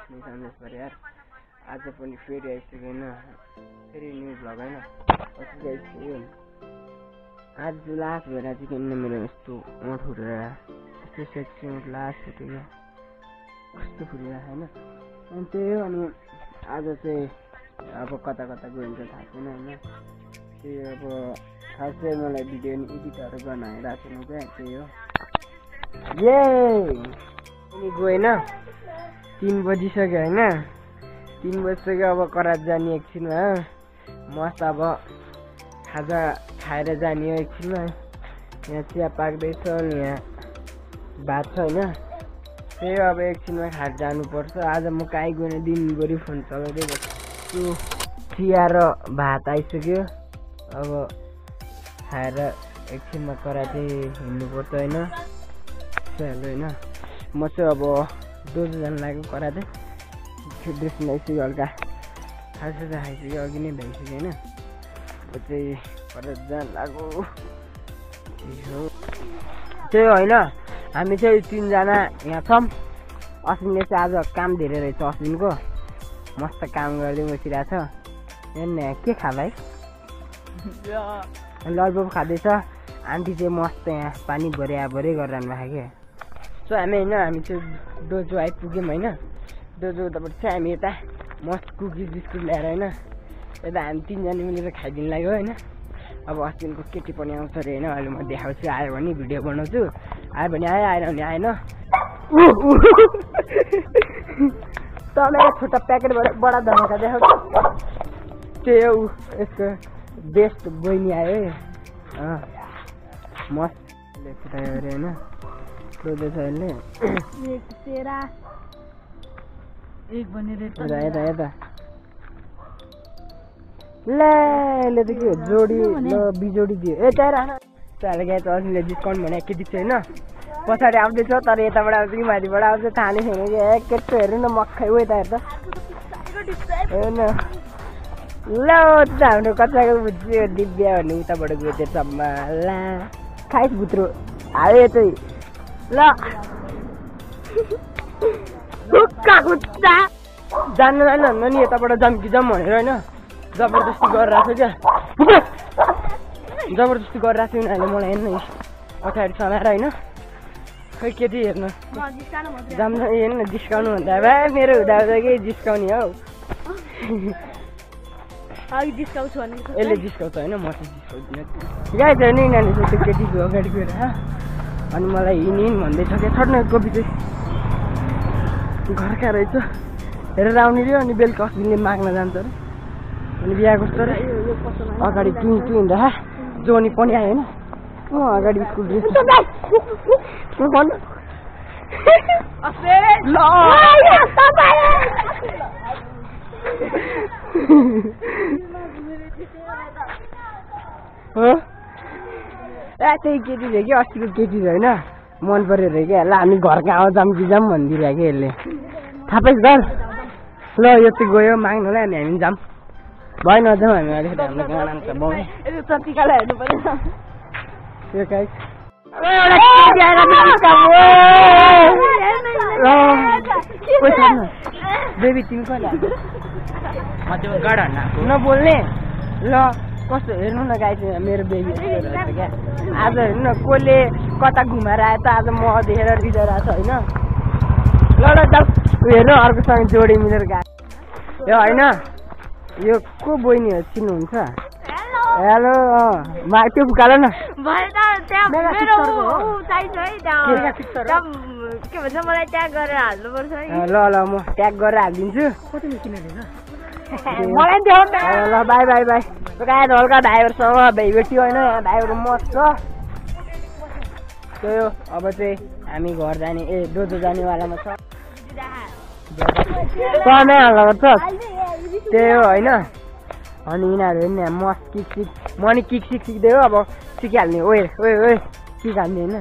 बस्ने सन्देश पऱ्यो यार। आज पनि फेरि आइसक्यो होइन, फेरि न्यू भ्लग होइन। आज लास्ट भएर चाहिँ किन्न मेरो यस्तो ओठ फुटेर यस्तो सेक्सी ओठ लास्ट फुट्यो क्या, कस्तो फुटेर होइन। अनि त्यही हो। अनि आज चाहिँ अब कता कता गयो भने थाहा छैन होइन। त्यही अब खास चाहिँ मलाई भिडियो एडिटहरू गर्न आइरहेको छैन क्या, त्यही हो। ये अनि गएन 3 बजिसक्यो होइन, 3 बजिसक्यो। अब करात जाने एकछिनमा, मस्त अब खाजा खाएर जाने हो एकछिनमा। यहाँ चिया पाक्दैछ, यहाँ भात छ होइन। त्यही अब एकछिनमा खाएर जानुपर्छ। आज म कहीँ गएन, दिनभरि फोन चलाउँदै बस्छु। चिया र भात आइसक्यो, अब खाएर एकछिनमा कराते हिँड्नुपर्छ होइन। हेलो होइन, म चाहिँ अब डोजो जानु लाग्यो कराते। ड्रेस लगाइसक्यो, हल्का खाजा खाइसक्यो, अघि नै भइसक्यो होइन। म चाहिँ कराते जानु लाग्यो। त्यही होइन, हामी चाहिँ 3 जना यहाँ छौँ। अश्विनले चाहिँ आज काम धेरै रहेछ, अश्विनको मस्त काम गर्दै बसिरहेछ। यहाँ के खा भाइ? ललिपप खाँदैछ। आन्टी चाहिँ मस्त यहाँ पानी भरे गरिरहनु भएको क्या। सो हामी होइन, हामी चाहिँ डोजो आइपुग्यौँ होइन। डोजो उताबाट चाहिँ हामी यता मस्त कुकिज बिस्कुट ल्याएर होइन, यता हामी 3 जना मिलेर खाइदिनु लाग्यो होइन। अब अस्तिको केटी पनि आउँछ अरे होइन, अहिले म देखाउँछु। आयो भने भिडियो बनाउँछु, आयो भने आयो, आएन भने आएन। त मेरो छोटा प्याकेटबाट बडा धमाका देखाउँछु। त्यही हो, यसको बेस्ट बहिनी आयो है। मस्त फुटायो अरे होइन, सोध्दैछ यसले। यता यता ले यसले त के जोडी ल बिजोडी दियो। ए त्यहाँ राख्न चाले गए त अघिले डिस्काउन्ट भने के दिन्छ होइन। पछाडि आउँदैछ, तर यताबाट आउँछ कि माथिबाट आउँछ थाहा नै छैन कि। एकचोटि हेर्नु न, मक्खै हो यता हेर्छ हेर्नु ल। हाम्रो कच्चाको बुझ्यो दिव्या भन्ने उताबाट गयो त्यो चम्मा। ला खाइस भुत्रो हाल्यो चाहिँ ल। जान्नु जान्न नि, यताबाट जाऊँ कि जाऊँ भनेर होइन जबरजस्ती गरिरहेको छ क्या। जबरजस्ती गरिरहेको छ उनीहरूले मलाई हेर्नु पछाडि चलाएर होइन। खै केटी हेर्नु जान्छ हेर्नु जिस्काउनु भन्दा भाइ मेरो हुँदा हुँदा केही जिस्काउने हौ। यसले जिस्काउँछ होइन, म चाहिँ जिस्काउँदिनँ। गाई छ नि यिनीहरूले त्यो केटीको अगाडि गएर अनि मलाई हिँड भन्दैछ क्या। छोड्नु कोपी चाहिँ घरका रहेछ हेरेर आउने रे। अनि बेलुका अस्तिले माग्न जान्छ अरे, अनि बिहा कस्तो अरे अगाडि हिँड्दा जोनी पनि आयो होइन। अगाडि स्कुल ड्रेस त्यही केटी थियो कि अस्तिको केटी थियो होइन, मन पऱ्यो अरे क्या। ल हामी घरको आउँछ जाऊँ कि जाऊँ भनिदिरहेको कि यसले। थाहा पाइस घर ल यो चाहिँ गयो माग्नुलाई, अनि हामी जाऊँ भयो नजाउँ हामी अलिकति। हाम्रो गाना छ बाउ चत्तिकालाई हेर्नु पर्यो त्यो गाई। बेबी तिमी कहिले नबोल्ने ल। कस्तो हेर्नु न गाई चाहिँ मेरो बेबी क्या। आज हेर्नु न कसले कता घुमाएर आयो त, आज म देखेर रिजाइरहेको छ होइन। ल ल जाऊ हेर्नु अर्कोसँग जोडी मिलेर गएको यो होइन। यो को बहिनी हो चिन्नुहुन्छ? हेलो त्यो उकाल न के भन्छ मलाई ट्याग गरेर हाल्नुपर्छ। ल ल म ट्याग गरेर हालिदिन्छु। ल बाई बाई बाई। गाडी हल्का ड्राइभरसँग भेटी होइन, ड्राइभर मस्त छ। त्यही हो, अब चाहिँ हामी घर जाने डोजो जानेवालामा छ। तमै हल्ला गर्छ त्यही हो होइन। अनि यिनीहरू हेर्ने मस्त किक सिक, म नि किक सिक सिक्दै हो अब सिकिहाल्ने। ओए ओए ओए किक हाल्ने होइन।